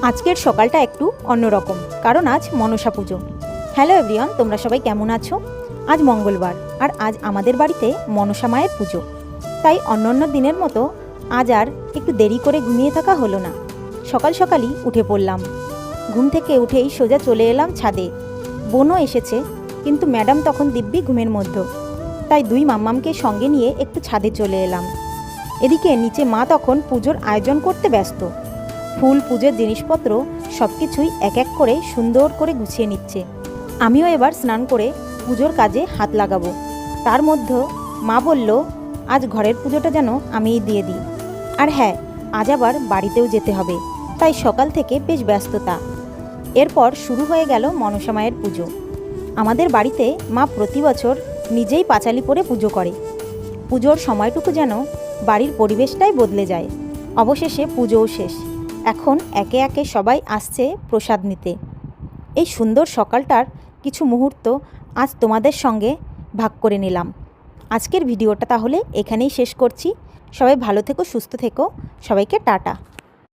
আজকের সকালটা একটু অন্যরকম, কারণ আজ মনসা পুজো। হ্যালো এভরিওয়ান, তোমরা সবাই কেমন আছো? আজ মঙ্গলবার, আর আজ আমাদের বাড়িতে মনসা মায়ের পুজো। তাই অন্য দিনের মতো আজ আর একটু দেরি করে ঘুমিয়ে থাকা হলো না। সকাল সকালই উঠে পড়লাম। ঘুম থেকে উঠেই সোজা চলে এলাম ছাদে। বোনও এসেছে, কিন্তু ম্যাডাম তখন দিব্যি ঘুমের মধ্যে। তাই দুই মাম্মামকে সঙ্গে নিয়ে একটু ছাদে চলে এলাম। এদিকে নিচে মা তখন পুজোর আয়োজন করতে ব্যস্ত। ফুল, পুজোর জিনিসপত্র সব কিছুই এক এক করে সুন্দর করে গুছিয়ে নিচ্ছে। আমিও এবার স্নান করে পুজোর কাজে হাত লাগাবো। তার মধ্যে মা বলল, আজ ঘরের পুজোটা যেন আমিই দিয়ে দিই। আর হ্যাঁ, আজ আবার বাড়িতেও যেতে হবে, তাই সকাল থেকে বেশ ব্যস্ততা। এরপর শুরু হয়ে গেল মনসা মায়ের পুজো। আমাদের বাড়িতে মা প্রতি বছর নিজেই পাঁচালি পরে পুজো করে। পুজোর সময়টুকু যেন বাড়ির পরিবেশটাই বদলে যায়। অবশেষে পুজোও শেষ। এখন একে একে সবাই আসছে প্রসাদ নিতে। এই সুন্দর সকালটার কিছু মুহূর্ত আজ তোমাদের সঙ্গে ভাগ করে নিলাম। আজকের ভিডিওটা তাহলে এখানেই শেষ করছি। সবাই ভালো থেকো, সুস্থ থেকো। সবাইকে টাটা।